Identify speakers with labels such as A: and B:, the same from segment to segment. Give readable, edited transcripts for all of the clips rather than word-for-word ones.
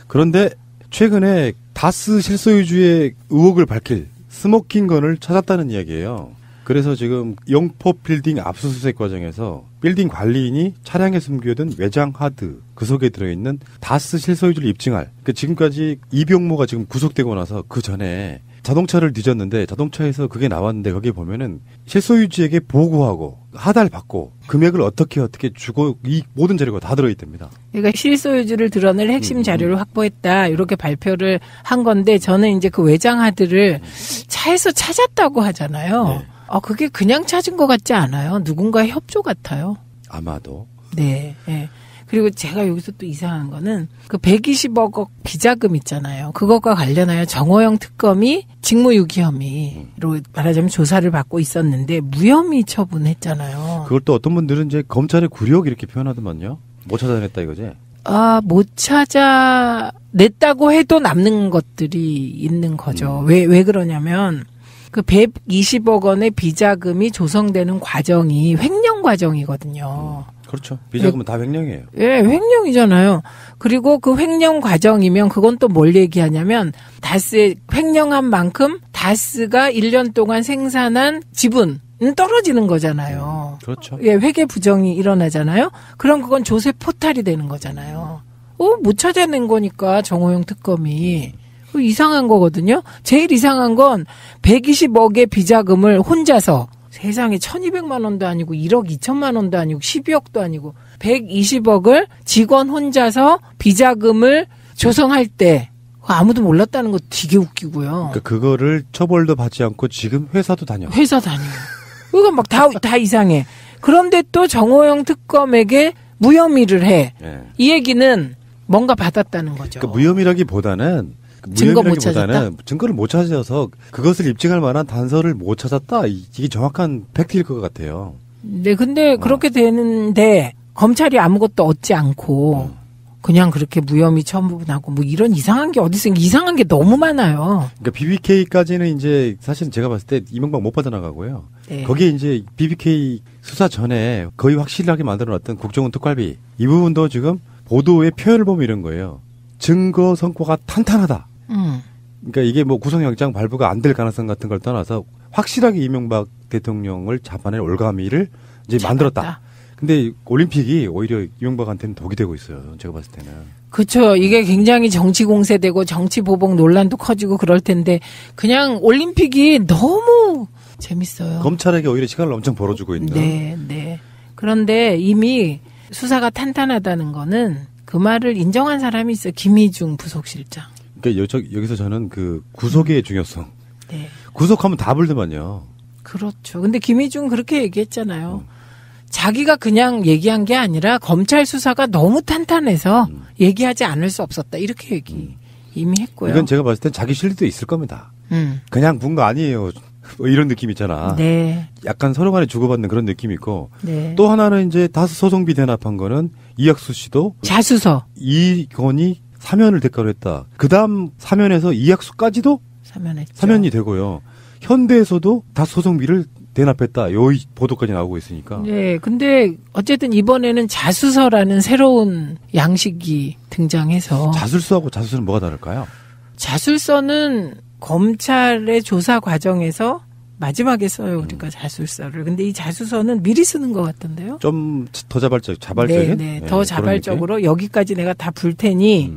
A: 그런데 최근에 다스 실소유주의 의혹을 밝힐 스모킹건을 찾았다는 이야기예요. 그래서 지금 영포 빌딩 압수수색 과정에서 빌딩 관리인이 차량에 숨겨둔 외장 하드 그 속에 들어있는 다스 실소유주를 입증할 지금까지 이병모가 지금 구속되고 나서 그 전에 자동차를 뒤졌는데 자동차에서 그게 나왔는데 거기에 보면은 실소유주에게 보고하고 하달 받고 금액을 어떻게 주고 이 모든 자료가 다 들어있답니다.
B: 그러니까 실소유주를 드러낼 핵심 자료를 확보했다 이렇게 발표를 한 건데 저는 이제 그 외장 하드를 차에서 찾았다고 하잖아요. 네. 그게 그냥 찾은 것 같지 않아요. 누군가의 협조 같아요.
A: 아마도.
B: 네. 네. 그리고 제가 여기서 또 이상한 거는 그 120억 비자금 있잖아요. 그것과 관련하여 정호영 특검이 직무유기 혐의로 말하자면 조사를 받고 있었는데 무혐의 처분했잖아요.
A: 그걸 또 어떤 분들은 이제 검찰의 굴욕 이렇게 표현하더만요. 못 찾아냈다 이거지?
B: 못 찾아냈다고 해도 남는 것들이 있는 거죠. 왜 그러냐면 그 120억 원의 비자금이 조성되는 과정이 횡령 과정이거든요.
A: 그렇죠. 비자금은 다 횡령이에요.
B: 예, 횡령이잖아요. 그리고 그 횡령 과정이면 그건 또 뭘 얘기하냐면 다스의 횡령한 만큼 다스가 1년 동안 생산한 지분은 떨어지는 거잖아요.
A: 그렇죠.
B: 예, 회계 부정이 일어나잖아요. 그럼 그건 조세 포탈이 되는 거잖아요. 못 찾아낸 거니까 정호영 특검이. 이상한 거거든요. 제일 이상한 건 120억의 비자금을 혼자서 세상에 1200만 원도 아니고 1억 2천만 원도 아니고 12억도 아니고 120억을 직원 혼자서 비자금을 조성할 때 아무도 몰랐다는 거 되게 웃기고요.
A: 그러니까 그거를 처벌도 받지 않고 지금 회사도 다녀.
B: 그거 막 다 이상해. 그런데 또 정호영 특검에게 무혐의를 해. 네. 이 얘기는 뭔가 받았다는 거죠.
A: 그러니까 무혐의라기보다는 증거를 못 찾아서 그것을 입증할 만한 단서를 못 찾았다. 이게 정확한 팩트일 것 같아요.
B: 네, 근데 그렇게 되는데 검찰이 아무것도 얻지 않고 그냥 그렇게 무혐의 처분하고 뭐 이런 이상한 게 어디 있어요? 이상한 게 너무 많아요.
A: 그러니까 BBK까지는 이제 사실은 제가 봤을 때 이명박 못 빠져나가고요. 네. 거기에 이제 BBK 수사 전에 거의 확실하게 만들어놨던 국정원 특활비 이 부분도 지금 보도의 표현을 보면 이런 거예요. 증거 성과가 탄탄하다. 그러니까 이게 뭐 구속영장 발부가 안 될 가능성 같은 걸 떠나서 확실하게 이명박 대통령을 잡아낼 올가미를 이제 만들었다. 근데 올림픽이 오히려 이명박한테는 독이 되고 있어요. 제가 봤을 때는.
B: 그렇죠. 이게 굉장히 정치 공세되고 정치 보복 논란도 커지고 그럴 텐데 그냥 올림픽이 너무 재밌어요.
A: 검찰에게 오히려 시간을 엄청 벌어주고 있는.
B: 네. 그런데 이미 수사가 탄탄하다는 거는 그 말을 인정한 사람이 있어요. 김희중 부속실장.
A: 그러니까 여기서 저는 그 구속의 중요성.
B: 네.
A: 구속하면 다 불더만요.
B: 그렇죠. 근데 김희중 그렇게 얘기했잖아요. 자기가 그냥 얘기한 게 아니라 검찰 수사가 너무 탄탄해서 얘기하지 않을 수 없었다. 이렇게 이미 했고요.
A: 이건 제가 봤을 땐 자기 실리도 있을 겁니다. 그냥 본 거 아니에요. 이런 느낌 있잖아.
B: 네.
A: 약간 서로 간에 주고받는 그런 느낌이 있고.
B: 네.
A: 또 하나는 이제 다스 소송비 대납한 거는 이학수 씨도
B: 자수서.
A: 이건이 사면을 대가로 했다. 그 다음 사면에서 이학수까지도 사면이 되고요. 현대에서도 다스 소송비를 대납했다. 요 보도까지 나오고 있으니까.
B: 네. 근데 어쨌든 이번에는 자수서라는 새로운 양식이 등장해서.
A: 자술서하고 자수서는 뭐가 다를까요?
B: 자술서는 검찰의 조사 과정에서 마지막에 써요. 우리가 자술서를. 근데 이 자수서는 미리 쓰는 것 같던데요.
A: 좀 더 자발적인?
B: 네. 더 자발적으로 여기까지 내가 다 불 테니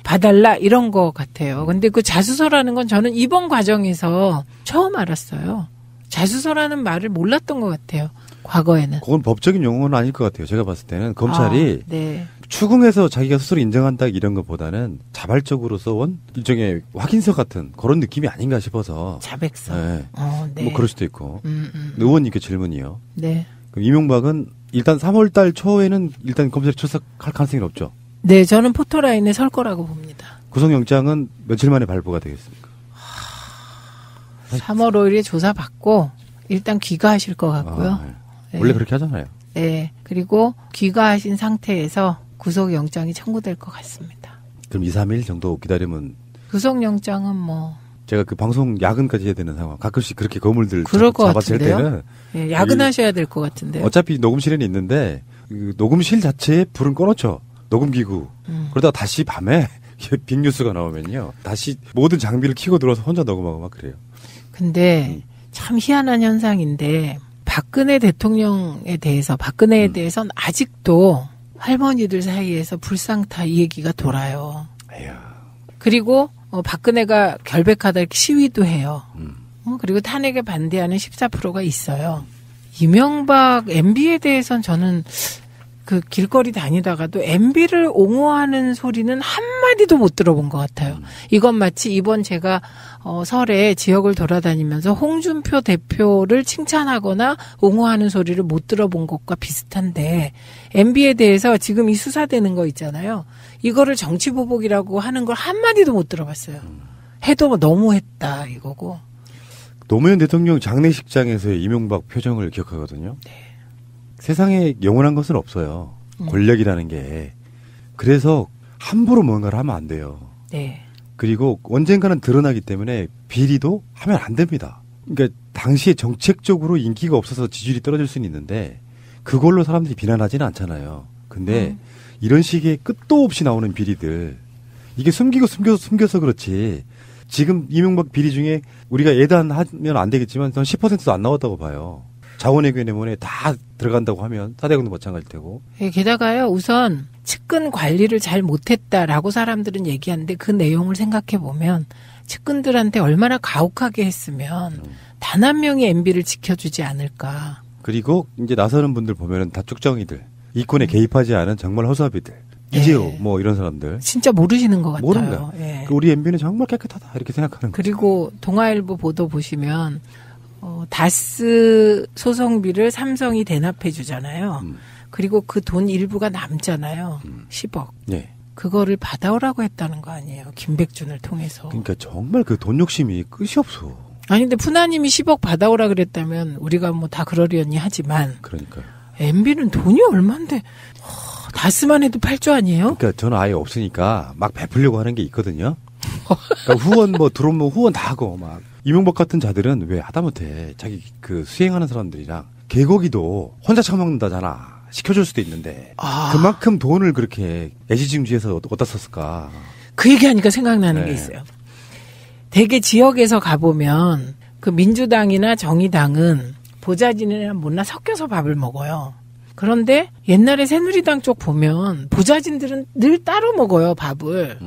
B: 봐달라 이런 것 같아요. 근데 그 자수서라는 건 저는 이번 과정에서 처음 알았어요. 자수서라는 말을 몰랐던 것 같아요. 과거에는.
A: 그건 법적인 용어는 아닐 것 같아요. 제가 봤을 때는 검찰이
B: 네.
A: 추궁해서 자기가 스스로 인정한다 이런 것보다는 자발적으로 써온 일종의 확인서 같은 그런 느낌이 아닌가 싶어서.
B: 자백서.
A: 네.
B: 네.
A: 뭐 그럴 수도 있고. 의원님께 질문이요.
B: 네.
A: 그럼 이명박은 일단 3월 달 초에는 일단 검찰이 출석할 가능성이 없죠.
B: 네, 저는 포토라인에 설 거라고 봅니다.
A: 구속영장은 며칠 만에 발부가 되겠습니까?
B: 3월 5일에 조사받고 일단 귀가하실 것 같고요.
A: 네. 원래 그렇게 하잖아요.
B: 네. 그리고 귀가하신 상태에서 구속영장이 청구될 것 같습니다.
A: 그럼 2, 3일 정도 기다리면
B: 구속영장은 뭐
A: 제가 그 방송 야근까지 해야 되는 상황. 가끔씩 그렇게 거물들
B: 잡았을
A: 때는
B: 네, 야근하셔야 될 것 같은데요.
A: 어차피 녹음실에는 있는데 그 녹음실 자체에 불은 꺼놓죠. 녹음기구. 그러다가 다시 밤에 빅뉴스가 나오면요. 다시 모든 장비를 켜고 들어와서 혼자 녹음하고 막 그래요.
B: 근데 참 희한한 현상인데 박근혜에 대해서는 아직도 할머니들 사이에서 불상타 이 얘기가 돌아요.
A: 에야.
B: 그리고 박근혜가 결백하다 이렇게 시위도 해요. 그리고 탄핵에 반대하는 14%가 있어요. 이명박 MB에 대해서는 저는 그 길거리 다니다가도 MB를 옹호하는 소리는 한마디도 못 들어본 것 같아요. 이건 마치 이번 제가 설에 지역을 돌아다니면서 홍준표 대표를 칭찬하거나 옹호하는 소리를 못 들어본 것과 비슷한데 MB에 대해서 지금 이 수사되는 거 있잖아요. 이거를 정치보복이라고 하는 걸 한마디도 못 들어봤어요. 해도 너무했다 이거고.
A: 노무현 대통령 장례식장에서의 이명박 표정을 기억하거든요.
B: 네.
A: 세상에 영원한 것은 없어요. 권력이라는 게. 그래서 함부로 뭔가를 하면 안 돼요.
B: 네.
A: 그리고 언젠가는 드러나기 때문에 비리도 하면 안 됩니다. 그러니까 당시에 정책적으로 인기가 없어서 지지율이 떨어질 수는 있는데 그걸로 사람들이 비난하지는 않잖아요. 근데 이런 식의 끝도 없이 나오는 비리들 이게 숨겨서 그렇지 지금 이명박 비리 중에 우리가 예단하면 안 되겠지만 전 10%도 안 나왔다고 봐요. 자원외교내문에 다 들어간다고 하면 사대강도 마찬가지일 테고.
B: 예, 게다가요 우선 측근 관리를 잘 못했다라고 사람들은 얘기하는데 그 내용을 생각해 보면 측근들한테 얼마나 가혹하게 했으면 단 한 명이 MB를 지켜주지 않을까.
A: 그리고 이제 나서는 분들 보면은 다 쭉정이들, 이권에 개입하지 않은 정말 허수아비들, 이재호 뭐 이런 사람들.
B: 진짜 모르시는 것 같아요.
A: 모른다.
B: 예.
A: 우리 MB는 정말 깨끗하다 이렇게 생각하는 거죠.
B: 그리고 동아일보 보도 보시면 다스 소송비를 삼성이 대납해 주잖아요. 그리고 그 돈 일부가 남잖아요. 10억.
A: 네.
B: 그거를 받아오라고 했다는 거 아니에요. 김백준을 통해서.
A: 그러니까 정말 그 돈 욕심이 끝이 없어.
B: 아니 근데 푸나님이 10억 받아오라 그랬다면 우리가 뭐 다 그러려니 하지만
A: 그러니까.
B: MB는 돈이 얼만데 다스만 해도 8조 아니에요?
A: 그러니까 저는 아예 없으니까 막 베풀려고 하는 게 있거든요. 그러니까 후원 뭐 들어오면 후원 다 하고 막 이명박 같은 자들은 왜 하다못해 자기 그 수행하는 사람들이랑 개고기도 혼자 처먹는다잖아. 시켜줄 수도 있는데 그만큼 돈을 그렇게 애지중지해서 어디다 썼을까.
B: 그 얘기하니까 생각나는 게 있어요. 대개 지역에서 가보면 그 민주당이나 정의당은 보좌진이랑 못나 섞여서 밥을 먹어요. 그런데 옛날에 새누리당 쪽 보면 보좌진들은 늘 따로 먹어요, 밥을.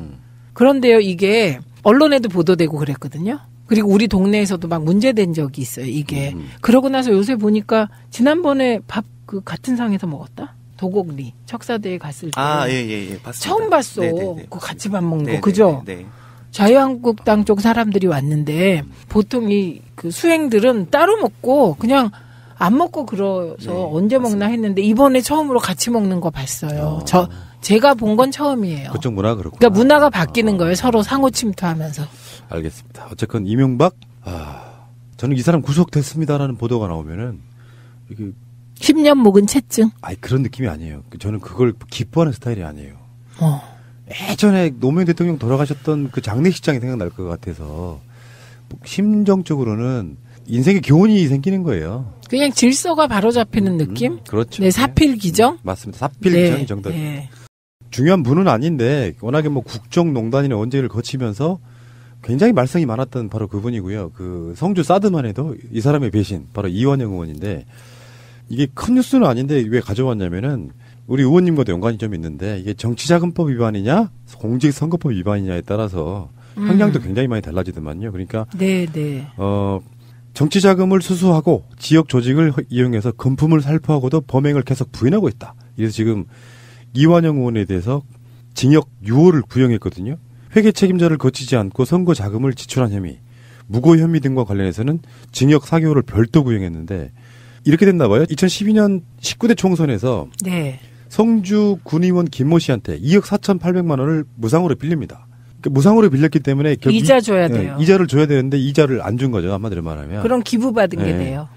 B: 그런데요, 이게 언론에도 보도되고 그랬거든요. 그리고 우리 동네에서도 막 문제된 적이 있어요, 이게. 그러고 나서 요새 보니까 지난번에 밥 그 같은 상에서 먹었다? 도곡리 척사대에 갔을 때.
C: 예, 봤습니다.
B: 처음 봤어.
C: 네네네.
B: 그 같이 밥 먹는 거.
C: 네네네.
B: 그죠?
C: 네.
B: 자유한국당 쪽 사람들이 왔는데 보통 이 그 수행들은 따로 먹고 그냥 안 먹고 그래서 언제 먹나 했는데 이번에 처음으로 같이 먹는 거 봤어요. 제가 본 건 처음이에요.
A: 그쪽 문화가 그렇구나.
B: 그러니까 문화가 바뀌는 거예요. 서로 상호 침투하면서.
A: 알겠습니다. 어쨌건 이명박 저는 이 사람 구속됐습니다라는 보도가 나오면은 이게
B: 10년 묵은 채증.
A: 그런 느낌이 아니에요. 저는 그걸 기뻐하는 스타일이 아니에요. 예전에 노무현 대통령 돌아가셨던 그 장례식장이 생각날 것 같아서 심정적으로는 인생의 교훈이 생기는 거예요.
B: 그냥 질서가 바로잡히는 느낌?
A: 그렇죠.
B: 네, 사필 기정?
A: 맞습니다. 사필 기정 정도.
B: 네.
A: 중요한 분은 아닌데 워낙에 뭐 국정농단이나 언쟁을 거치면서 굉장히 말썽이 많았던 바로 그분이고요. 그 성주 사드만 해도 이 사람의 배신 바로 이완영 의원인데 이게 큰 뉴스는 아닌데 왜 가져왔냐면은 우리 의원님과도 연관이 좀 있는데 이게 정치자금법 위반이냐 공직선거법 위반이냐에 따라서 형량도 굉장히 많이 달라지더만요. 그러니까
B: 네.
A: 정치자금을 수수하고 지역 조직을 이용해서 금품을 살포하고도 범행을 계속 부인하고 있다. 그래서 지금 이완영 의원에 대해서 징역 6월을 구형했거든요. 회계 책임자를 거치지 않고 선거 자금을 지출한 혐의, 무고 혐의 등과 관련해서는 징역 4개월을 별도 구형했는데 이렇게 됐나 봐요. 2012년 19대 총선에서
B: 네.
A: 성주 군의원 김모 씨한테 2억 4,800만 원을 무상으로 빌립니다. 그러니까 무상으로 빌렸기 때문에
B: 이자 줘야 돼요.
A: 이자를 줘야 되는데 이자를 안 준 거죠. 한마디로 말하면.
B: 그럼 기부받은 게 돼요.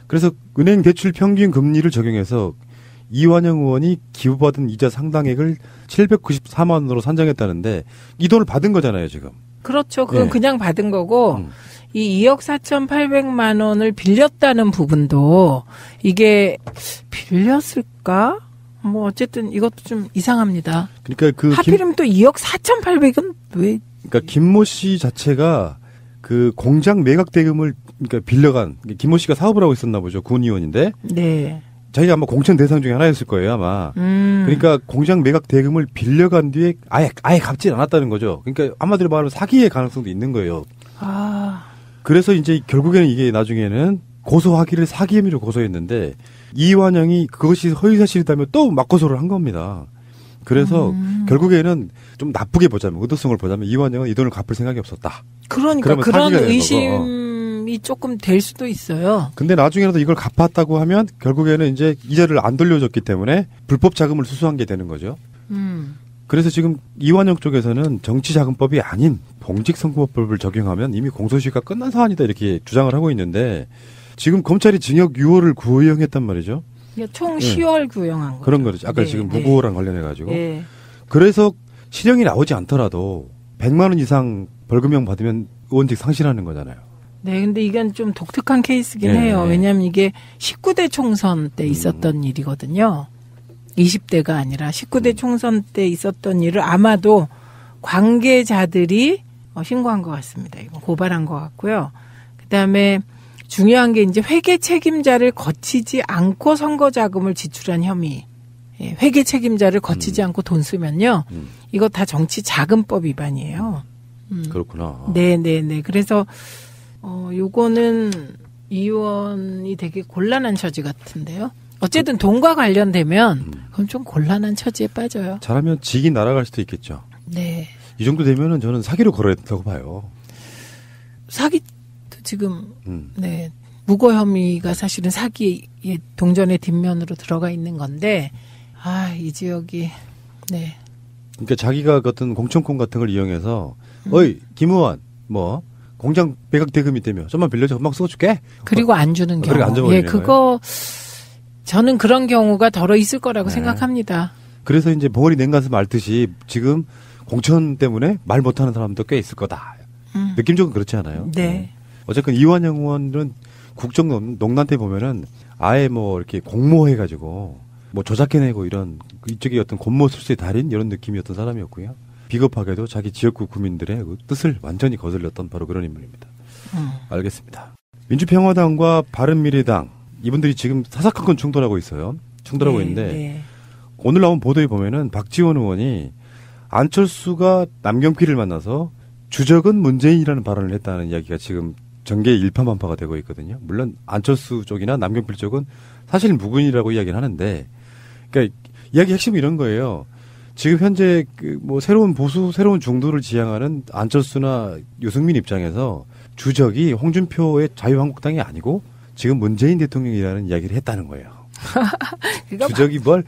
A: 그래서 은행 대출 평균 금리를 적용해서 이완영 의원이 기부받은 이자 상당액을 794만 원으로 산정했다는데 이 돈을 받은 거잖아요, 지금.
B: 그렇죠. 그건 그냥 받은 거고 이 2억 4,800만 원을 빌렸다는 부분도 이게 빌렸을까? 뭐 어쨌든 이것도 좀 이상합니다.
A: 그러니까 그
B: 하필이면 또 2억 4,800은 왜?
A: 그러니까 김모 씨 자체가 그 공장 매각 대금을 그러니까 빌려간 김모 씨가 사업을 하고 있었나 보죠. 군의원인데.
B: 네.
A: 자기가 아마 공천 대상 중에 하나였을 거예요, 아마. 그러니까 공장 매각 대금을 빌려간 뒤에 아예 갚지 않았다는 거죠. 그러니까 한마디로 말하면 사기의 가능성도 있는 거예요.
B: 아.
A: 그래서 이제 결국에는 이게 나중에는 고소하기를 사기 혐의로 고소했는데 이완영이 그것이 허위사실이다면 또 맞고소를 한 겁니다. 그래서 결국에는 좀 나쁘게 보자면 의도성을 보자면 이완영은 이 돈을 갚을 생각이 없었다.
B: 그러니까 그런 의심이 조금 될 수도 있어요.
A: 근데 나중에라도 이걸 갚았다고 하면 결국에는 이제 이자를 안 돌려줬기 때문에 불법 자금을 수수한 게 되는 거죠. 그래서 지금 이완영 쪽에서는 정치자금법이 아닌 공직선거법을 적용하면 이미 공소시효가 끝난 사안이다 이렇게 주장을 하고 있는데 지금 검찰이 징역 6월을 구형했단 말이죠.
B: 총 10월 구형한 거죠.
A: 그런 거죠. 아까
B: 네,
A: 지금
B: 네.
A: 무고랑 관련해가지고.
B: 네.
A: 그래서 실형이 나오지 않더라도 100만 원 이상 벌금형 받으면 의원직 상실하는 거잖아요.
B: 네, 근데 이건 좀 독특한 케이스긴
A: 네.
B: 해요. 왜냐하면 이게 19대 총선 때 있었던 일이거든요. 20대가 아니라 19대 총선 때 있었던 일을 아마도 관계자들이 신고한 것 같습니다. 이건 고발한 것 같고요. 그다음에 중요한 게 이제 회계 책임자를 거치지 않고 선거 자금을 지출한 혐의. 예, 회계 책임자를 거치지 않고 돈 쓰면요. 이거 다 정치 자금법 위반이에요.
A: 그렇구나.
B: 네네네. 그래서 요거는 이 의원이 되게 곤란한 처지 같은데요. 어쨌든 돈과 관련되면 그럼 좀 곤란한 처지에 빠져요.
A: 잘하면 직이 날아갈 수도 있겠죠.
B: 네.
A: 이 정도 되면은 저는 사기로 걸어야 된다고 봐요.
B: 사기도 지금 네 무고 혐의가 사실은 사기의 동전의 뒷면으로 들어가 있는 건데 이 지역이 네.
A: 그러니까 자기가 어떤 공천권 같은 걸 이용해서 어이 김 의원 뭐 공장 매각 대금이 되면 좀만 빌려줘 금방 써줄게.
B: 그리고 안 주는 경우.
A: 그리고 안 줘버리는
B: 예, 그거 저는 그런 경우가 덜어 있을 거라고
A: 네.
B: 생각합니다.
A: 그래서 이제 벙어리 냉가슴 앓듯이 지금 공천 때문에 말 못하는 사람도 꽤 있을 거다. 느낌적으로 그렇지 않아요?
B: 네.
A: 어쨌든 이완영 의원은 국정농단 때 보면은 아예 뭐 이렇게 공모해가지고 뭐 조작해내고 이런 이쪽에 어떤 권모술수의 달인 이런 느낌이었던 사람이었고요. 비겁하게도 자기 지역구 구민들의 그 뜻을 완전히 거슬렸던 바로 그런 인물입니다. 알겠습니다. 민주평화당과 바른미래당 이분들이 지금 사사건건 충돌하고 있어요. 충돌하고
B: 네,
A: 있는데
B: 네.
A: 오늘 나온 보도에 보면은 박지원 의원이 안철수가 남경필을 만나서 주적은 문재인이라는 발언을 했다는 이야기가 지금 전개 일파만파가 되고 있거든요. 물론 안철수 쪽이나 남경필 쪽은 사실 무근이라고 이야기를 하는데, 그러니까 이야기 핵심은 이런 거예요. 지금 현재 그 뭐 새로운 보수, 새로운 중도를 지향하는 안철수나 유승민 입장에서 주적이 홍준표의 자유한국당이 아니고 지금 문재인 대통령이라는 이야기를 했다는 거예요. 주적이 뭘?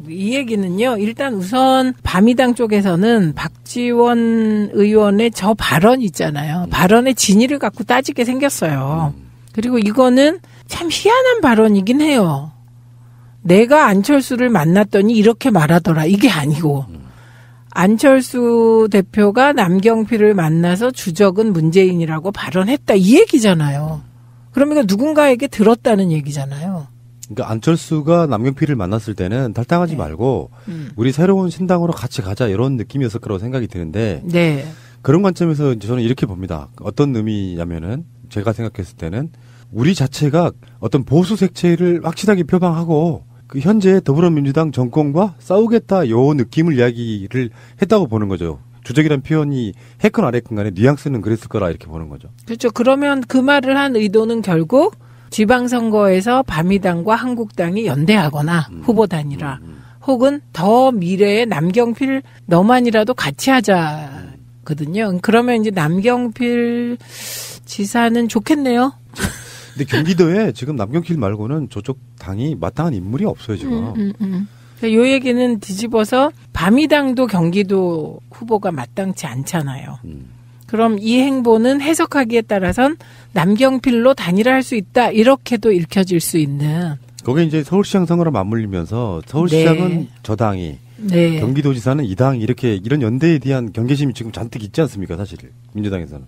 B: 이 얘기는요. 일단 우선 바미당 쪽에서는 박지원 의원의 저 발언 있잖아요. 발언의 진위를 갖고 따지게 생겼어요. 그리고 이거는 참 희한한 발언이긴 해요. 내가 안철수를 만났더니 이렇게 말하더라. 이게 아니고 안철수 대표가 남경필을 만나서 주적은 문재인이라고 발언했다. 이 얘기잖아요. 그러면 이거 누군가에게 들었다는 얘기잖아요.
A: 그러니까 안철수가 남경필을 만났을 때는 탈당하지
B: 네.
A: 말고 우리 새로운 신당으로 같이 가자 이런 느낌이었을 거라고 생각이 드는데
B: 네.
A: 그런 관점에서 이제 저는 이렇게 봅니다. 어떤 의미냐면은 제가 생각했을 때는 우리 자체가 어떤 보수 색채를 확실하게 표방하고 그 현재 더불어민주당 정권과 싸우겠다 요 느낌을 이야기를 했다고 보는 거죠. 주적이라는 표현이 했건 안 했건 간에 뉘앙스는 그랬을 거라 이렇게 보는 거죠.
B: 그렇죠. 그러면 그 말을 한 의도는 결국 지방선거에서 바미당과 한국당이 연대하거나 후보 단일화 혹은 더 미래에 남경필 너만이라도 같이 하자거든요. 그러면 이제 남경필 지사는 좋겠네요.
A: 근데 경기도에 지금 남경필 말고는 저쪽 당이 마땅한 인물이 없어요 지금.
B: 요 얘기는 뒤집어서 바미당도 경기도 후보가 마땅치 않잖아요. 그럼 이 행보는 해석하기에 따라선 남경필로 단일화할 수 있다. 이렇게도 읽혀질 수 있는.
A: 거기에 이제 서울시장 선거랑 맞물리면서 서울시장은
B: 네.
A: 저 당이
B: 네.
A: 경기도지사는 이 당 이렇게 이런 연대에 대한 경계심이 지금 잔뜩 있지 않습니까 사실 민주당에서는.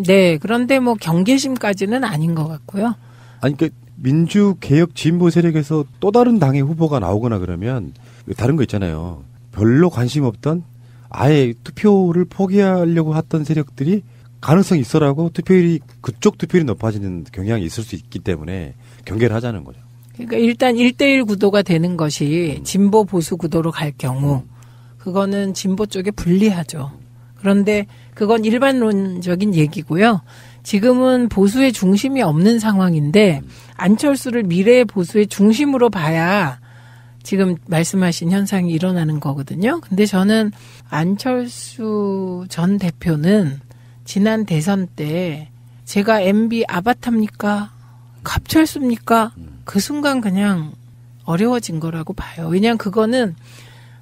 B: 네. 그런데 뭐 경계심까지는 아닌 것 같고요.
A: 아니 그 민주개혁 진보 세력에서 또 다른 당의 후보가 나오거나 그러면 다른 거 있잖아요. 별로 관심 없던 아예 투표를 포기하려고 했던 세력들이 가능성이 있어라고 투표율이 그쪽 투표율이 높아지는 경향이 있을 수 있기 때문에 경계를 하자는 거죠.
B: 그러니까 일단 1대1 구도가 되는 것이 진보 보수 구도로 갈 경우 그거는 진보 쪽에 불리하죠. 그런데 그건 일반론적인 얘기고요. 지금은 보수의 중심이 없는 상황인데 안철수를 미래의 보수의 중심으로 봐야 지금 말씀하신 현상이 일어나는 거거든요. 근데 저는 안철수 전 대표는 지난 대선 때 제가 MB 아바타입니까? 갑철수입니까? 그 순간 그냥 어려워진 거라고 봐요. 왜냐하면 그거는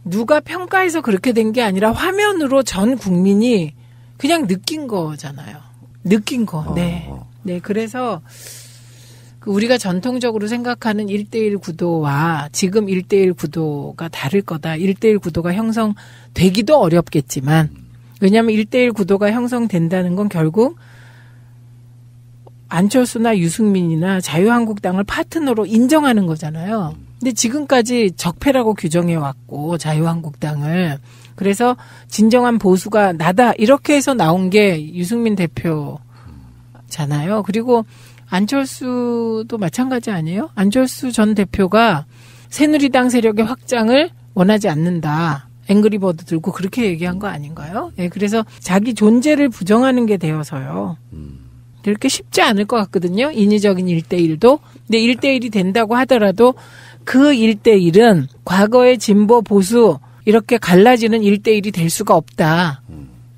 B: 누가 평가해서 그렇게 된 게 아니라 화면으로 전 국민이 그냥 느낀 거잖아요. 느낀 거. 네. 네. 그래서 우리가 전통적으로 생각하는 1대1 구도와 지금 1대1 구도가 다를 거다. 1대1 구도가 형성되기도 어렵겠지만 왜냐하면 1대1 구도가 형성된다는 건 결국 안철수나 유승민이나 자유한국당을 파트너로 인정하는 거잖아요. 근데 지금까지 적폐라고 규정해왔고 자유한국당을. 그래서 진정한 보수가 나다 이렇게 해서 나온 게 유승민 대표잖아요. 그리고 안철수도 마찬가지 아니에요? 안철수 전 대표가 새누리당 세력의 확장을 원하지 않는다. 앵그리버드 들고 그렇게 얘기한 거 아닌가요? 네, 그래서 자기 존재를 부정하는 게 되어서요. 그렇게 쉽지 않을 것 같거든요. 인위적인 1대1도. 근데 1대1이 된다고 하더라도 그 1대1은 과거의 진보 보수 이렇게 갈라지는 1대1이 될 수가 없다.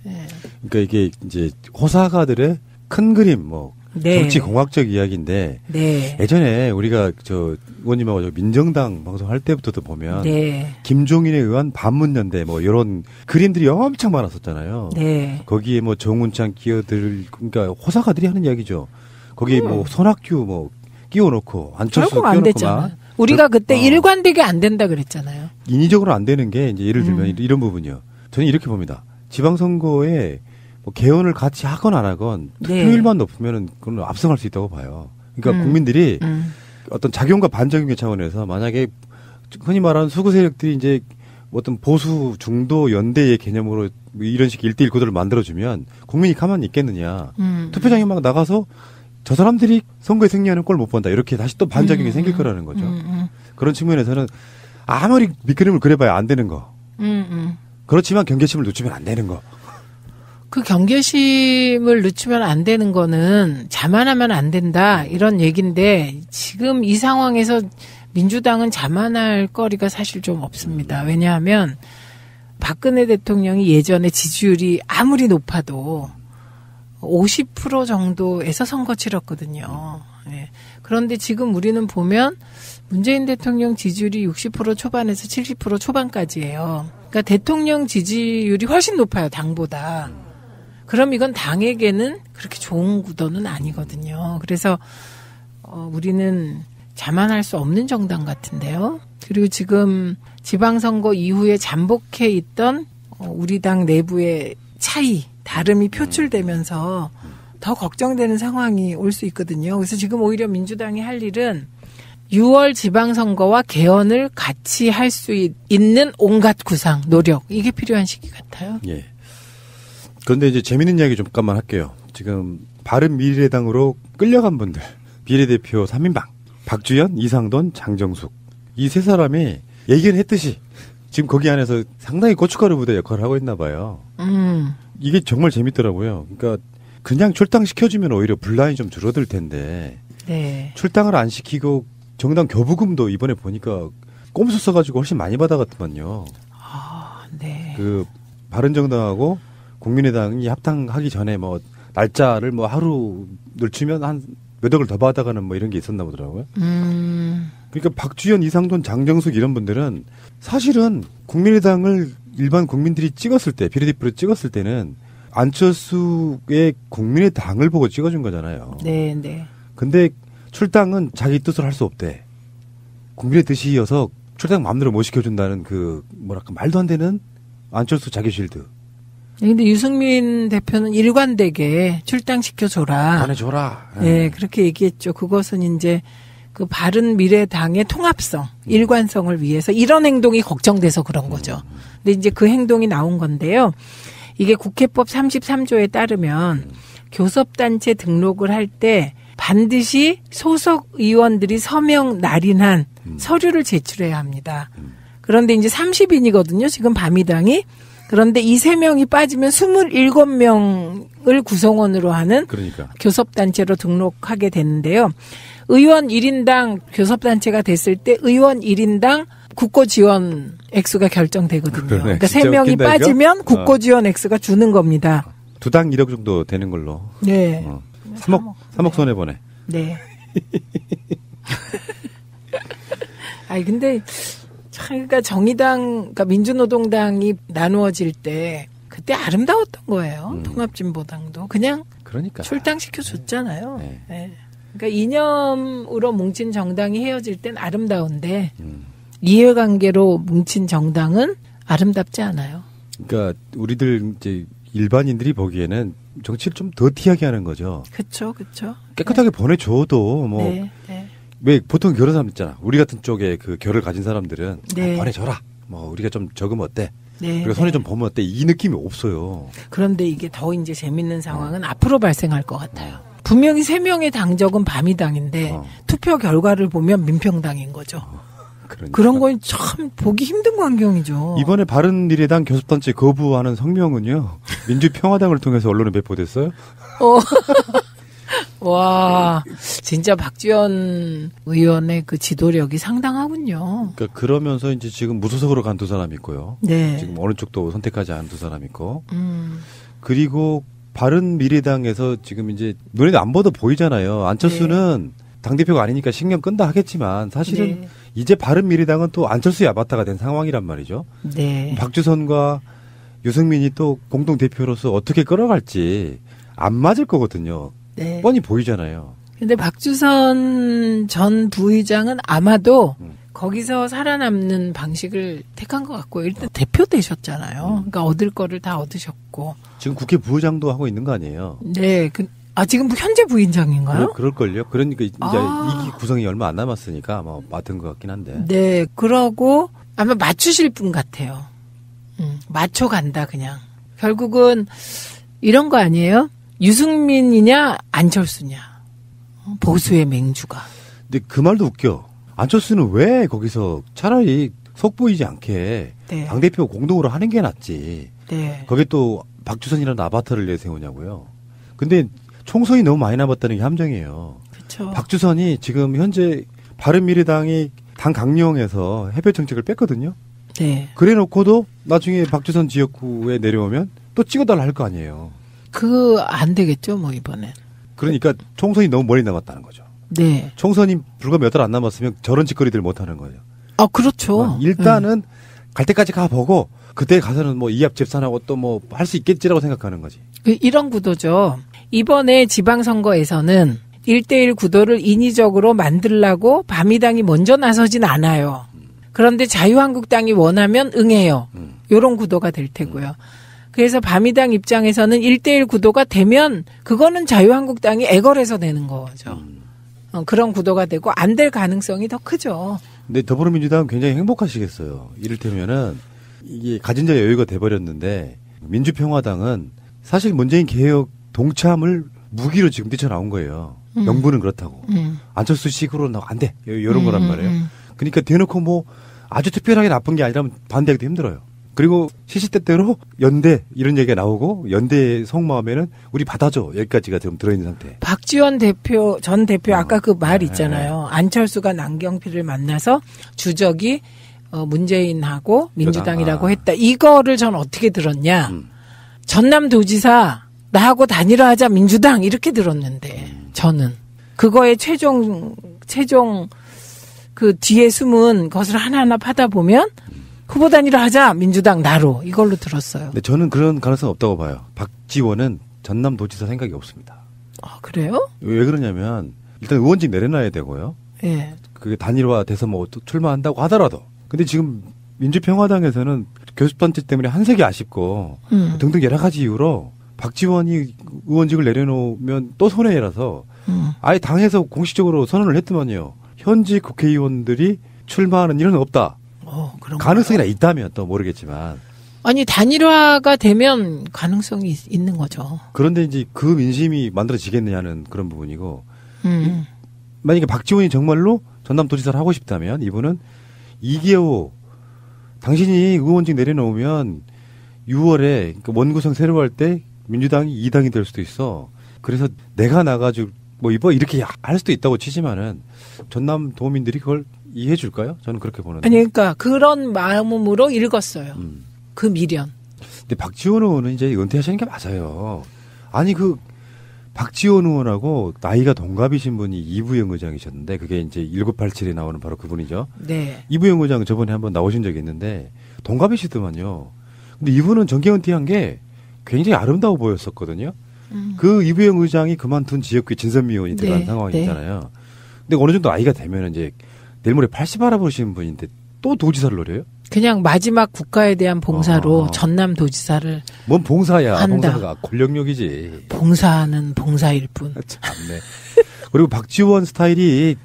B: 네.
A: 그러니까 이게 이제 호사가들의 큰 그림, 뭐
B: 네.
A: 정치 공학적 이야기인데
B: 네.
A: 예전에 우리가 저 의원님하고 저 민정당 방송할 때부터도 보면
B: 네.
A: 김종인에 의한 반문연대 뭐 이런 그림들이 엄청 많았었잖아요.
B: 네.
A: 거기에 뭐 정운창 끼어들 그러니까 호사가들이 하는 이야기죠. 거기 뭐 손학규 뭐 끼워놓고 안철수
B: 결국 안 됐잖아요. 우리가 그때 일관되게 안 된다 그랬잖아요.
A: 인위적으로 안 되는 게 이제 예를 들면 이런 부분이요. 저는 이렇게 봅니다. 지방선거에 뭐 개헌을 같이 하건 안 하건 투표율만 높으면은 그건 압승할 수 있다고 봐요. 그러니까 국민들이 어떤 작용과 반작용의 차원에서 만약에 흔히 말하는 수구 세력들이 이제 어떤 보수 중도 연대의 개념으로 이런 식 1대1 구도를 만들어주면 국민이 가만히 있겠느냐. 투표장에 막 나가서 저 사람들이 선거에 승리하는 꼴 못 본다. 이렇게 다시 또 반작용이 생길 거라는 거죠. 그런 측면에서는 아무리 밑그림을 그려봐야 안 되는 거. 그렇지만 경계심을 늦추면 안 되는 거.
B: 그 경계심을 늦추면 안 되는 거는 자만하면 안 된다 이런 얘기인데 지금 이 상황에서 민주당은 자만할 거리가 사실 좀 없습니다. 왜냐하면 박근혜 대통령이 예전에 지지율이 아무리 높아도 50% 정도에서 선거 치렀거든요. 네. 그런데 지금 우리는 보면 문재인 대통령 지지율이 60% 초반에서 70% 초반까지예요. 그러니까 대통령 지지율이 훨씬 높아요, 당보다. 그럼 이건 당에게는 그렇게 좋은 구도는 아니거든요. 그래서 우리는 자만할 수 없는 정당 같은데요. 그리고 지금 지방선거 이후에 잠복해 있던 우리 당 내부의 차이, 다름이 표출되면서 더 걱정되는 상황이 올 수 있거든요. 그래서 지금 오히려 민주당이 할 일은 6월 지방선거와 개헌을 같이 할 수 있는 온갖 구상, 노력, 이게 필요한 시기 같아요.
A: 예. 그런데 이제 재밌는 이야기 잠깐만 할게요. 지금 바른미래당으로 끌려간 분들, 비례대표 3인방, 박주연, 이상돈, 장정숙, 이 세 사람이 얘기는 했듯이 지금 거기 안에서 상당히 고춧가루 부대 역할을 하고 있나 봐요. 이게 정말 재밌더라고요. 그러니까 그냥 출당시켜주면 오히려 분란이 좀 줄어들 텐데
B: 네.
A: 출당을 안 시키고 정당 교부금도 이번에 보니까 꼼수 써가지고 훨씬 많이 받아갔더만요.
B: 아, 네.
A: 그 바른정당하고 국민의당이 합당하기 전에 뭐 날짜를 뭐 하루 늦추면 한 몇 억을 더 받아가는 뭐 이런 게 있었나 보더라고요. 그러니까 박주연, 이상돈, 장정숙 이런 분들은 사실은 국민의당을 일반 국민들이 찍었을 때, 비례대표로 찍었을 때는 안철수의 국민의당을 보고 찍어준 거잖아요.
B: 네, 네.
A: 근데 출당은 자기 뜻으로 할 수 없대. 국민의 뜻이어서 출당 마음대로 못 시켜준다는 그 뭐랄까 말도 안 되는 안철수 자기 쉴드.
B: 근데 유승민 대표는 일관되게 출당시켜줘라.
A: 보내줘라.
B: 네, 그렇게 얘기했죠. 그것은 이제 그 바른미래당의 통합성, 일관성을 위해서 이런 행동이 걱정돼서 그런 거죠. 근데 이제 그 행동이 나온 건데요. 이게 국회법 33조에 따르면 교섭단체 등록을 할 때 반드시 소속 의원들이 서명 날인한 서류를 제출해야 합니다. 그런데 이제 30인이거든요. 지금 바미당이. 그런데 이 3명이 빠지면 27명을 구성원으로 하는
A: 그러니까.
B: 교섭단체로 등록하게 되는데요. 의원 1인당 교섭단체가 됐을 때 의원 1인당 국고지원 액수가 결정되거든요.
A: 그러네.
B: 그러니까
A: 진짜
B: 3명이
A: 웃긴다,
B: 빠지면 국고지원 액수가 주는 겁니다.
A: 2당 1억 정도 되는 걸로.
B: 네.
A: 3억 손해보네.
B: 네. 아니, 근데, 참, 그러니까 정의당, 그러니까 민주노동당이 나누어질 때, 그때 아름다웠던 거예요. 통합진보당도. 그냥
A: 그러니까.
B: 출당시켜줬잖아요.
A: 네.
B: 네. 그러니까 이념으로 뭉친 정당이 헤어질 땐 아름다운데, 이해관계로 뭉친 정당은 아름답지 않아요.
A: 그러니까 우리들 이제 일반인들이 보기에는 정치를 좀 더티하게 하는 거죠.
B: 그쵸, 그쵸.
A: 깨끗하게 보내줘도 뭐.
B: 네, 네.
A: 왜 보통 그런 사람 있잖아. 우리 같은 쪽에 그 결을 가진 사람들은
B: 네.
A: 보내줘라. 뭐 우리가 좀 적으면 어때?
B: 네,
A: 우리가 손에
B: 네.
A: 좀 보면 어때? 이 느낌이 없어요.
B: 그런데 이게 더 이제 재밌는 상황은 앞으로 발생할 것 같아요. 분명히 3명의 당적은 바미당인데 투표 결과를 보면 민평당인 거죠.
A: 그러니까.
B: 그런 건 참 보기 힘든 광경이죠.
A: 이번에 바른미래당 교섭단체 거부하는 성명은요. 민주평화당을 통해서 언론에 배포됐어요.
B: 와, 진짜 박지원 의원의 그 지도력이 상당하군요.
A: 그러니까 그러면서 이제 지금 무소속으로 간 2사람 있고요.
B: 네.
A: 지금 어느 쪽도 선택하지 않은 2사람 있고. 그리고 바른미래당에서 지금 이제 눈에도 안 봐도 보이잖아요. 안철수는 당대표가 아니니까 신경 끈다 하겠지만 사실은
B: 네.
A: 이제 바른미래당은 또 안철수의 아바타가 된 상황이란 말이죠.
B: 네.
A: 박주선과 유승민이 또 공동대표로서 어떻게 끌어갈지 안 맞을 거거든요.
B: 네.
A: 뻔히 보이잖아요.
B: 근데 박주선 전 부의장은 아마도 거기서 살아남는 방식을 택한 것 같고요. 일단 대표 되셨잖아요. 그러니까 얻을 거를 다 얻으셨고.
A: 지금 국회 부의장도 하고 있는 거 아니에요?
B: 네. 지금 현재 부의장인가요?
A: 그럴걸요. 그러니까 이제 이기 구성이 얼마 안 남았으니까 뭐 맡은 것 같긴 한데.
B: 네. 그러고 아마 맞추실 분 같아요. 맞춰간다 그냥. 결국은 이런 거 아니에요? 유승민이냐 안철수냐. 보수의 맹주가.
A: 근데 그 말도 웃겨. 안철수는 왜 거기서 차라리 속보이지 않게
B: 네.
A: 당대표 공동으로 하는 게 낫지.
B: 네.
A: 거기에 또 박주선이라는 아바타를 내세우냐고요. 근데 총선이 너무 많이 남았다는 게 함정이에요.
B: 그렇죠.
A: 박주선이 지금 현재 바른미래당이 당 강령에서 해외 정책을 뺐거든요.
B: 네.
A: 그래 놓고도 나중에 박주선 지역구에 내려오면 또 찍어달라 할 거 아니에요.
B: 안 되겠죠, 뭐, 이번엔.
A: 그러니까 총선이 너무 멀리 남았다는 거죠.
B: 네.
A: 총선이 불과 몇 달 안 남았으면 저런 짓거리들 못 하는 거예요.
B: 그렇죠.
A: 일단은 갈 때까지 가보고 그때 가서는 뭐 이합 집산하고 또 뭐 할 수 있겠지라고 생각하는 거지.
B: 이런 구도죠. 이번에 지방선거에서는 1대1 구도를 인위적으로 만들려고 바미당이 먼저 나서진 않아요. 그런데 자유한국당이 원하면 응해요. 이런 구도가 될 테고요. 그래서 바미당 입장에서는 1대1 구도가 되면 그거는 자유한국당이 애걸해서 내는 거죠. 그런 구도가 되고 안 될 가능성이 더 크죠.
A: 근데 더불어민주당은 굉장히 행복하시겠어요. 이를테면은 이게 가진 자의 여유가 돼버렸는데 민주평화당은 사실 문재인 개혁 동참을 무기로 지금 뛰쳐나온 거예요. 명분은 그렇다고. 안철수식으로는 안 돼. 이런 거란 말이에요. 그러니까 대놓고 뭐 아주 특별하게 나쁜 게 아니라면 반대하기도 힘들어요. 그리고 시시때때로 연대 이런 얘기가 나오고 연대의 속마음에는 우리 받아줘 여기까지가 지금 들어있는 상태.
B: 박지원 전 대표 아까 그 말 있잖아요. 안철수가 남경필을 만나서 주적이 문재인하고 민주당이라고 했다. 이거를 전 어떻게 들었냐. 전남도지사 나하고 단일화하자 민주당 이렇게 들었는데 저는 그거의 최종 그 뒤에 숨은 것을 하나하나 파다 보면 후보 단일화하자 민주당 나로 이걸로 들었어요.
A: 근데 저는 그런 가능성 없다고 봐요. 박지원은 전남도지사 생각이 없습니다.
B: 그래요?
A: 왜 그러냐면 일단 의원직 내려놔야 되고요.
B: 예.
A: 그게 단일화 돼서 뭐 출마한다고 하더라도. 근데 지금 민주평화당에서는 교섭단체 때문에 한색이 아쉽고 등등 여러 가지 이유로 박지원이 의원직을 내려놓으면 또 손해라서 아예 당에서 공식적으로 선언을 했더만요. 현직 국회의원들이 출마하는 일은 없다. 가능성이나 있다면 또 모르겠지만.
B: 아니 단일화가 되면 가능성이 있는 거죠.
A: 그런데 이제 그 민심이 만들어지겠느냐는 그런 부분이고. 만약에 박지원이 정말로 전남도지사를 하고 싶다면 이분은 2개호 당신이 의원직 내려놓으면 6월에 그러니까 원구성 새로 할 때 민주당이 2당이 될 수도 있어. 그래서 내가 나가지고 뭐 이렇게 할 수도 있다고 치지만은 전남 도민들이 그걸 이해해 줄까요? 저는 그렇게 보는데.
B: 아니 그러니까 그런 마음으로 읽었어요. 그 미련.
A: 근데 박지원 의원은 이제 은퇴하시는 게 맞아요. 아니 그 박지원 의원하고 나이가 동갑이신 분이 이부영 의장이셨는데 그게 이제 1987에 나오는 바로 그분이죠.
B: 네.
A: 이부영 의장 저번에 한번 나오신 적이 있는데 동갑이시더만요. 근데 이분은 정계 은퇴한 게 굉장히 아름다워 보였었거든요. 그 이부영 의장이 그만둔 지역구에 진선미 의원이 들어간 상황이잖아요. 근데 어느 정도 나이가 되면 이제 내일 모레 80 알아보시는 분인데 또 도지사를 노려요?
B: 그냥 마지막 국가에 대한 봉사로 전남 도지사를
A: 뭔 봉사야.
B: 한다.
A: 봉사가 권력욕이지.
B: 봉사는 봉사일 뿐.
A: 참네. 그리고 박지원 스타일이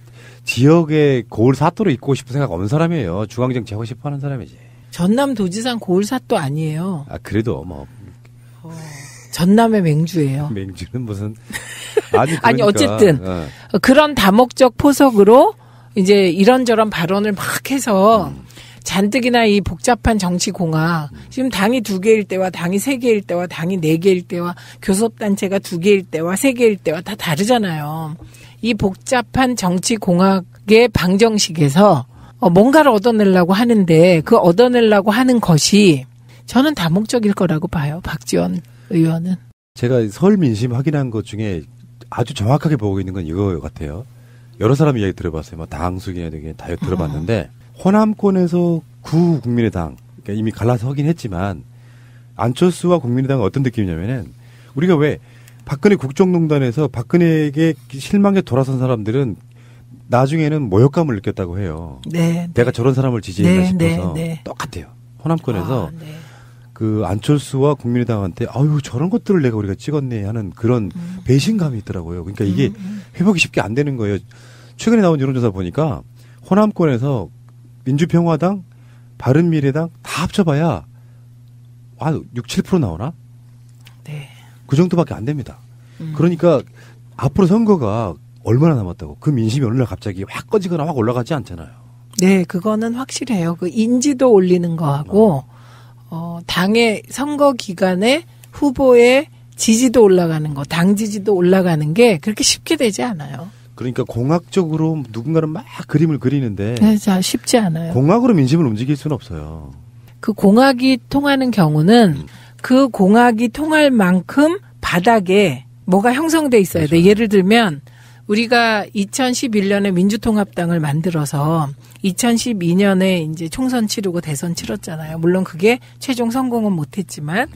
A: 지역의 고을 사또로 있고 싶은 생각 없는 사람이에요. 중앙정치 하고 싶어 하는 사람이지.
B: 전남 도지사는 고을 사또 아니에요.
A: 아 그래도 뭐
B: 전남의 맹주예요.
A: 맹주는 무슨 아니 그러니까,
B: 아니 어쨌든 그런 다목적 포석으로 이제 이런저런 발언을 막 해서 잔뜩이나 이 복잡한 정치 공학 지금 당이 2개일 때와 당이 3개일 때와 당이 4개일 때와 교섭단체가 2개일 때와 3개일 때와 다 다르잖아요. 이 복잡한 정치 공학의 방정식에서 뭔가를 얻어내려고 하는데 그 얻어내려고 하는 것이 저는 다목적일 거라고 봐요. 박지원 의원은.
A: 제가 서울 민심 확인한 것 중에 아주 정확하게 보고 있는 건 이거 같아요. 여러 사람 이야기 들어봤어요. 뭐 당수기나 되게 다 들어봤는데 호남권에서 국민의당 그러니까 이미 갈라서 하긴 했지만 안철수와 국민의당은 어떤 느낌이냐면은 우리가 왜 박근혜 국정농단에서 박근혜에게 실망에 돌아선 사람들은 나중에는 모욕감을 느꼈다고 해요.
B: 네.
A: 내가 저런 사람을 지지했나 싶어서
B: 네.
A: 똑같아요. 호남권에서 그 안철수와 국민의당한테 아유 저런 것들을 내가 우리가 찍었네 하는 그런 배신감이 있더라고요. 그러니까 이게 회복이 쉽게 안 되는 거예요. 최근에 나온 여론조사 보니까 호남권에서 민주평화당, 바른미래당 다 합쳐봐야 한 6, 7% 나오나?
B: 네.
A: 그 정도밖에 안 됩니다. 그러니까 앞으로 선거가 얼마나 남았다고. 그 민심이 어느 날 갑자기 확 꺼지거나 확 올라가지 않잖아요.
B: 네, 그거는 확실해요. 그 인지도 올리는 거하고 당의 선거 기간에 후보의 지지도 올라가는 거, 당 지지도 올라가는 게 그렇게 쉽게 되지 않아요.
A: 그러니까 공학적으로 누군가는 막 그림을 그리는데
B: 네, 자, 쉽지 않아요.
A: 공학으로 민심을 움직일 수는 없어요.
B: 그 공학이 통하는 경우는 그 공학이 통할 만큼 바닥에 뭐가 형성돼 있어야
A: 그렇죠.
B: 돼. 예를 들면 우리가 2011년에 민주통합당을 만들어서 2012년에 이제 총선 치르고 대선 치렀잖아요. 물론 그게 최종 성공은 못했지만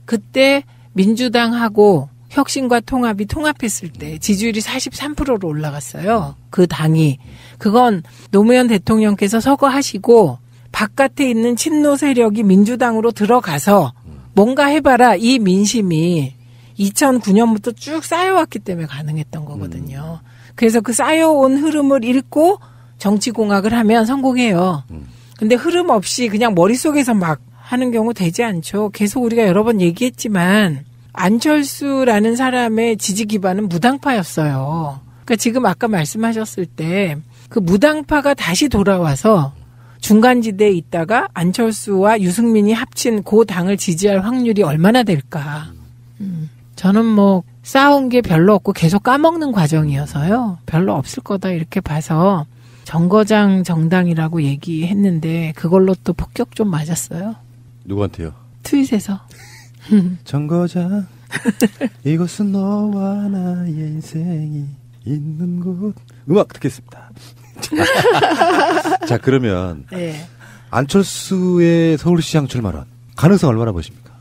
B: 그때 민주당하고 혁신과 통합이 통합했을 때 지지율이 43%로 올라갔어요. 그 당이. 그건 노무현 대통령께서 서거하시고 바깥에 있는 친노 세력이 민주당으로 들어가서 뭔가 해봐라 이 민심이 2009년부터 쭉 쌓여왔기 때문에 가능했던 거거든요. 그래서 그 쌓여온 흐름을 읽고 정치공학을 하면 성공해요. 근데 흐름 없이 그냥 머릿속에서 막 하는 경우 되지 않죠. 계속 우리가 여러 번 얘기했지만 안철수라는 사람의 지지 기반은 무당파였어요. 그러니까 지금 아까 말씀하셨을 때 그 무당파가 다시 돌아와서 중간지대에 있다가 안철수와 유승민이 합친 그 당을 지지할 확률이 얼마나 될까. 저는 뭐 쌓아온 게 별로 없고 계속 까먹는 과정이어서요. 별로 없을 거다 이렇게 봐서 정거장 정당이라고 얘기했는데 그걸로 또 폭격 좀 맞았어요.
A: 누구한테요?
B: 트윗에서.
A: 정거장 이곳은 너와 나의 인생이 있는 곳. 음악 듣겠습니다. 자 그러면
B: 네.
A: 안철수의 서울시장 출마론 가능성 얼마나 보십니까?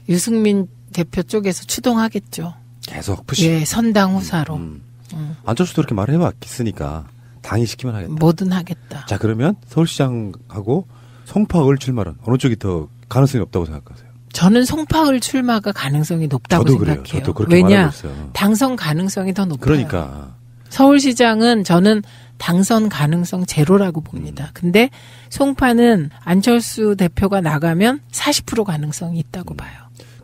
B: 유승민 대표 쪽에서 추동하겠죠.
A: 계속 푸시.
B: 예, 선당 후사로.
A: 안철수도 그렇게 말을 해왔으니까 당이 시키면 하겠다.
B: 뭐든 하겠다.
A: 자 그러면 서울시장하고 송파을 출마론 어느 쪽이 더 가능성이 없다고 생각하세요?
B: 저는 송파을 출마가 가능성이 높다고
A: 저도
B: 생각해요.
A: 그래요. 저도 그렇게
B: 왜냐?
A: 말하고 있어요.
B: 당선 가능성이 더 높아요.
A: 그러니까
B: 서울시장은 저는 당선 가능성 제로라고 봅니다. 근데 송파는 안철수 대표가 나가면 40% 가능성이 있다고 봐요.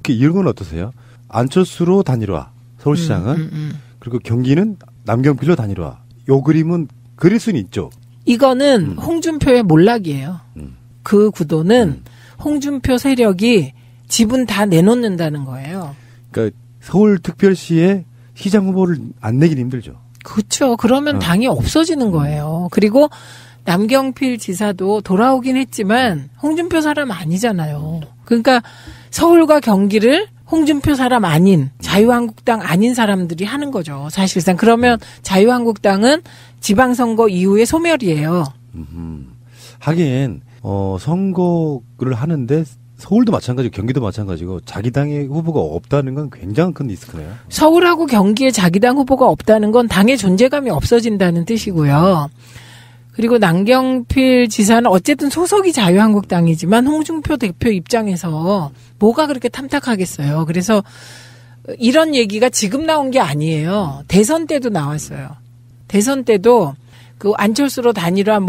A: 이런 건 어떠세요? 안철수로 단일화, 서울시장은. 그리고 경기는 남경필로 단일화. 요 그림은 그릴 수는 있죠.
B: 이거는 홍준표의 몰락이에요. 그 구도는 홍준표 세력이 지분 다 내놓는다는 거예요.
A: 그러니까 서울특별시에 시장 후보를 안 내긴 힘들죠.
B: 그렇죠. 그러면 당이 없어지는 거예요. 그리고 남경필 지사도 돌아오긴 했지만 홍준표 사람 아니잖아요. 그러니까 서울과 경기를 홍준표 사람 아닌 자유한국당 아닌 사람들이 하는 거죠. 사실상. 그러면 자유한국당은 지방선거 이후에 소멸이에요.
A: 하긴 선거를 하는데 서울도 마찬가지고 경기도 마찬가지고 자기 당의 후보가 없다는 건 굉장히 큰 리스크네요.
B: 서울하고 경기에 자기 당 후보가 없다는 건 당의 존재감이 없어진다는 뜻이고요. 그리고 남경필 지사는 어쨌든 소속이 자유한국당이지만 홍준표 대표 입장에서 뭐가 그렇게 탐탁하겠어요. 그래서 이런 얘기가 지금 나온 게 아니에요. 대선 때도 나왔어요. 대선 때도 그 안철수로 단일화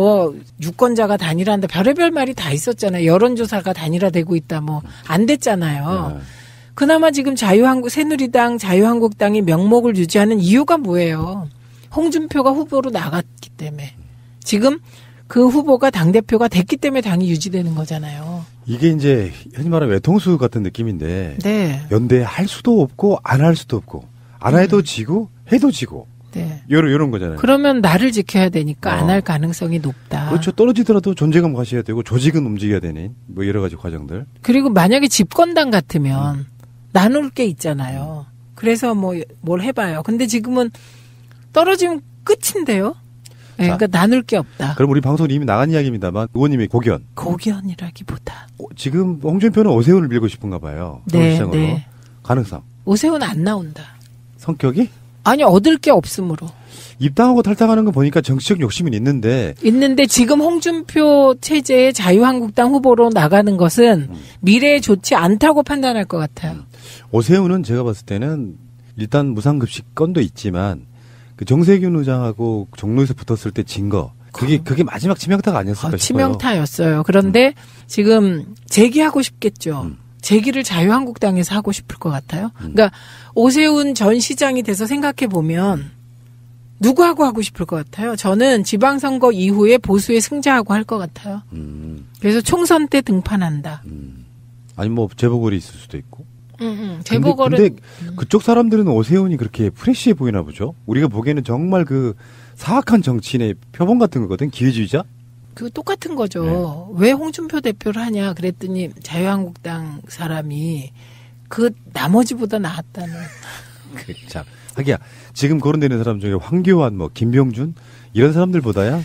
B: 유권자가 단일화한다 별의별 말이 다 있었잖아요. 여론조사가 단일화되고 있다 안 됐잖아요. 그나마 지금 새누리당 자유한국당이 명목을 유지하는 이유가 뭐예요? 홍준표가 후보로 나갔기 때문에. 지금 그 후보가 당대표가 됐기 때문에 당이 유지되는 거잖아요.
A: 이게 이제 흔히 말하는 외통수 같은 느낌인데
B: 네.
A: 연대할 수도 없고 안 할 수도 없고 안 해도 지고 해도 지고
B: 네.
A: 요런 거잖아요.
B: 그러면 나를 지켜야 되니까 안 할 가능성이 높다.
A: 그렇죠. 떨어지더라도 존재감 가셔야 되고 조직은 움직여야 되는 여러 가지 과정들.
B: 그리고 만약에 집권당 같으면 나눌 게 있잖아요. 그래서 뭘 해봐요. 근데 지금은 떨어지면 끝인데요. 네, 그러니까 나눌 게 없다.
A: 그럼 우리 방송 이미 나간 이야기입니다만 의원님의 고견.
B: 고견이라기보다.
A: 지금 홍준표는 오세훈을 밀고 싶은가 봐요. 서울시장으로. 네. 가능성.
B: 오세훈은 안 나온다.
A: 성격이?
B: 아니 얻을 게 없으므로.
A: 입당하고 탈당하는 거 보니까 정치적 욕심은 있는데
B: 지금 홍준표 체제의 자유한국당 후보로 나가는 것은 미래에 좋지 않다고 판단할 것 같아요.
A: 오세훈은 제가 봤을 때는 일단 무상급식 건도 있지만 그 정세균 의장하고 종로에서 붙었을 때 진 거 그게 마지막 치명타가 아니었을까 싶어요.
B: 치명타였어요. 그런데 지금 재기하고 싶겠죠. 재기를 자유한국당에서 하고 싶을 것 같아요. 그러니까 오세훈 전 시장이 돼서 생각해 보면 누구하고 하고 싶을 것 같아요. 저는 지방선거 이후에 보수의 승자하고 할 것 같아요. 그래서 총선 때 등판한다.
A: 아니 재보궐이 있을 수도 있고.
B: 재보궐은
A: 근데 그쪽 사람들은 오세훈이 그렇게 프레시해 보이나 보죠. 우리가 보기에는 정말 그 사악한 정치인의 표본 같은 거거든. 기회주의자.
B: 그 똑같은 거죠. 네. 왜 홍준표 대표를 하냐 그랬더니 자유한국당 사람이 그 나머지보다 나았다는.
A: 참 하기야 지금 거론되는 사람 중에 황교안 김병준 이런 사람들보다야.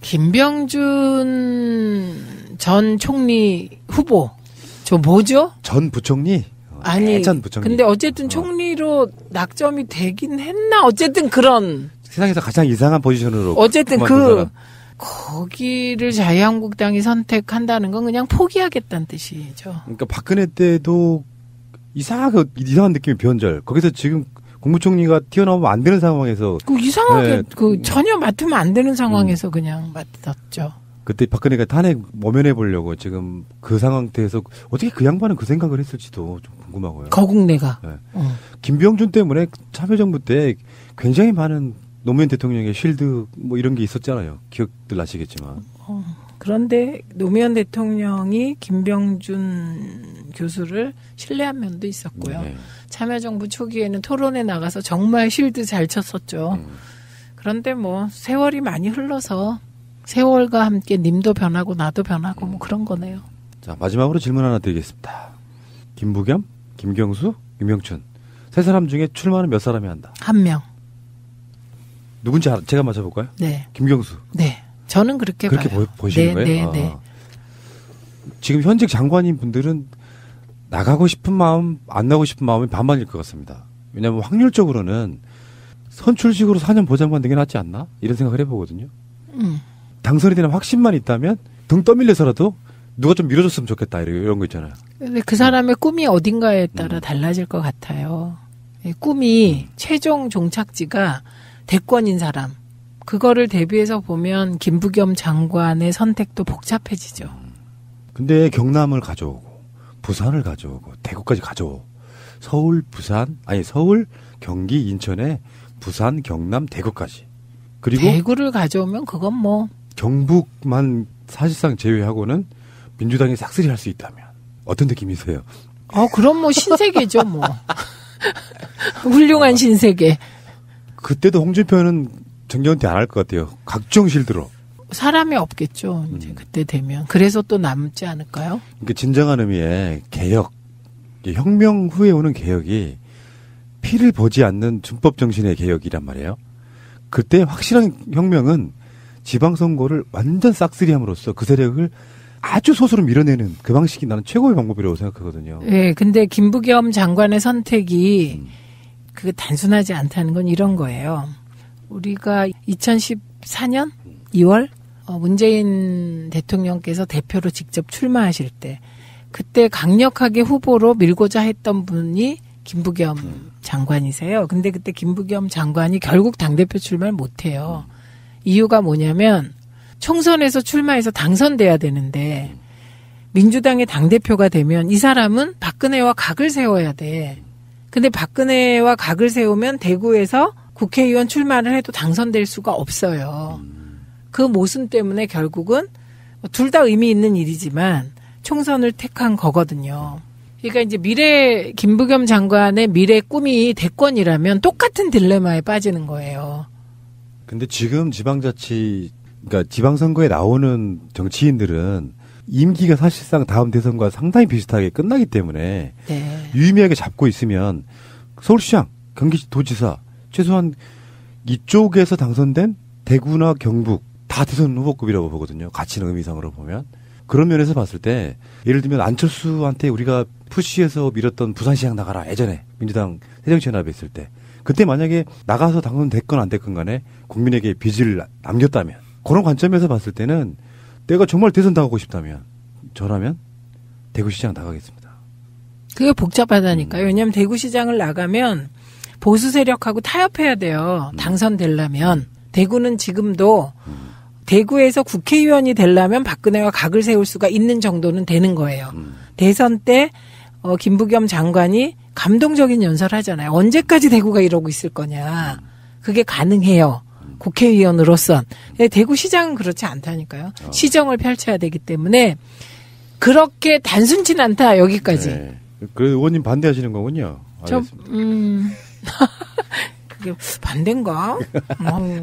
B: 김병준 전 총리 후보. 저 뭐죠?
A: 전 부총리?
B: 아니,
A: 전 부총리.
B: 근데 어쨌든 총리로 낙점이 되긴 했나? 어쨌든 그런.
A: 세상에서 가장 이상한 포지션으로.
B: 어쨌든 거기를 자유한국당이 선택한다는 건 그냥 포기하겠다는 뜻이죠.
A: 그러니까 박근혜 때도 이상한 느낌의 변절. 거기서 지금 국무총리가 튀어나오면 안 되는 상황에서.
B: 이상하게 전혀 맡으면 안 되는 상황에서 그냥 맡았죠.
A: 그때 박근혜가 탄핵 모면해 보려고 지금 그 상태에서 어떻게 그 양반은 그 생각을 했을지도 좀 궁금하고요.
B: 거국내가.
A: 네. 김병준 때문에 참여정부 때 굉장히 많은 노무현 대통령의 쉴드 이런 게 있었잖아요. 기억들 나시겠지만.
B: 그런데 노무현 대통령이 김병준 교수를 신뢰한 면도 있었고요. 네. 참여정부 초기에는 토론에 나가서 정말 쉴드 잘 쳤었죠. 그런데 세월이 많이 흘러서 세월과 함께 님도 변하고 나도 변하고 그런 거네요.
A: 자, 마지막으로 질문 하나 드리겠습니다. 김부겸, 김경수, 유명춘 세 사람 중에 출마는 몇 사람이 한다?
B: 한 명.
A: 누군지 제가 맞춰볼까요?
B: 네.
A: 김경수.
B: 네. 저는 그렇게 봐요.
A: 보시는 거예요? 네. 지금 현직 장관인 분들은 나가고 싶은 마음, 안 나가고 싶은 마음이 반반일 것 같습니다. 왜냐하면 확률적으로는 선출직으로 4년 보장받는 게 낫지 않나? 이런 생각을 해보거든요. 당선이 되는 확신만 있다면 등 떠밀려서라도 누가 좀 밀어줬으면 좋겠다 이런 거 있잖아요.
B: 근데 그 사람의 꿈이 어딘가에 따라 달라질 것 같아요. 꿈이 최종 종착지가 대권인 사람. 그거를 대비해서 보면 김부겸 장관의 선택도 복잡해지죠.
A: 근데 경남을 가져오고 부산을 가져오고 대구까지 가져오고 서울, 경기, 인천에 부산, 경남, 대구까지. 그리고
B: 대구를 가져오면 그건 뭐
A: 경북만 사실상 제외하고는 민주당이 싹쓸이 할 수 있다면 어떤 느낌이세요?
B: 그럼 뭐 신세계죠, 뭐. 훌륭한 신세계.
A: 그때도 홍준표는 정경태 안 할 것 같아요. 각종실 들어.
B: 사람이 없겠죠. 이제 그때 되면. 그래서 또 남지 않을까요?
A: 그러니까 진정한 의미의 개혁, 혁명 후에 오는 개혁이 피를 보지 않는 준법 정신의 개혁이란 말이에요. 그때 확실한 혁명은 지방선거를 완전 싹쓸이함으로써 그 세력을 아주 소수로 밀어내는 그 방식이 나는 최고의 방법이라고 생각하거든요.
B: 네, 근데 김부겸 장관의 선택이 그게 단순하지 않다는 건 이런 거예요. 우리가 2014년 2월 문재인 대통령께서 대표로 직접 출마하실 때 그때 강력하게 후보로 밀고자 했던 분이 김부겸 장관이세요. 근데 그때 김부겸 장관이 결국 당대표 출마를 못해요. 이유가 뭐냐면 총선에서 출마해서 당선돼야 되는데 민주당의 당대표가 되면 이 사람은 박근혜와 각을 세워야 돼. 근데 박근혜와 각을 세우면 대구에서 국회의원 출마를 해도 당선될 수가 없어요. 그 모순 때문에 결국은 둘 다 의미 있는 일이지만 총선을 택한 거거든요. 그러니까 이제 김부겸 장관의 미래 꿈이 대권이라면 똑같은 딜레마에 빠지는 거예요.
A: 근데 지금 그러니까 지방선거에 나오는 정치인들은 임기가 사실상 다음 대선과 상당히 비슷하게 끝나기 때문에
B: 네.
A: 유의미하게 잡고 있으면 서울시장, 경기도지사 최소한 이쪽에서 당선된 대구나 경북 다 대선 후보급이라고 보거든요. 가치는 의미상으로 보면. 그런 면에서 봤을 때 예를 들면 안철수한테 우리가 푸시해서 밀었던 부산시장 나가라 예전에 민주당 새정치연합에 있을 때 그때 만약에 나가서 당선됐건 안 됐건 간에 국민에게 빚을 남겼다면 그런 관점에서 봤을 때는 내가 정말 대선 나가고 싶다면 저라면 대구시장 나가겠습니다.
B: 그게 복잡하다니까요. 왜냐하면 대구시장을 나가면 보수 세력하고 타협해야 돼요. 당선되려면. 대구는 지금도 대구에서 국회의원이 되려면 박근혜와 각을 세울 수가 있는 정도는 되는 거예요. 대선 때 김부겸 장관이 감동적인 연설을 하잖아요. 언제까지 대구가 이러고 있을 거냐. 그게 가능해요. 국회의원으로선. 대구시장은 그렇지 않다니까요. 시정을 펼쳐야 되기 때문에 그렇게 단순치 않다. 여기까지.
A: 네. 그 의원님 반대하시는 거군요.
B: 그게 반대인가?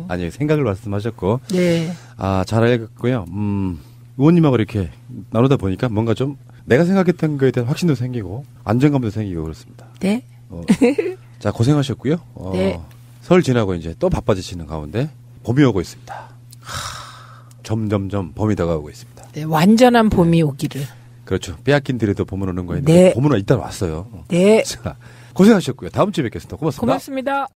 A: 아니 생각을 말씀하셨고.
B: 네.
A: 잘 알겠고요. 의원님하고 이렇게 나누다 보니까 뭔가 좀 내가 생각했던 거에 대한 확신도 생기고 안정감도 생기고 그렇습니다.
B: 네.
A: 자 고생하셨고요.
B: 네.
A: 설 지나고 이제 또 바빠지시는 가운데 봄이 오고 있습니다. 점점점 봄이 다가오고 있습니다.
B: 네, 완전한 봄이 오기를.
A: 그렇죠. 빼앗긴 들에도 봄은 오는 거 있는데
B: 네.
A: 봄은 일단 왔어요.
B: 네.
A: 자, 고생하셨고요. 다음 주에 뵙겠습니다. 고맙습니다.
B: 고맙습니다.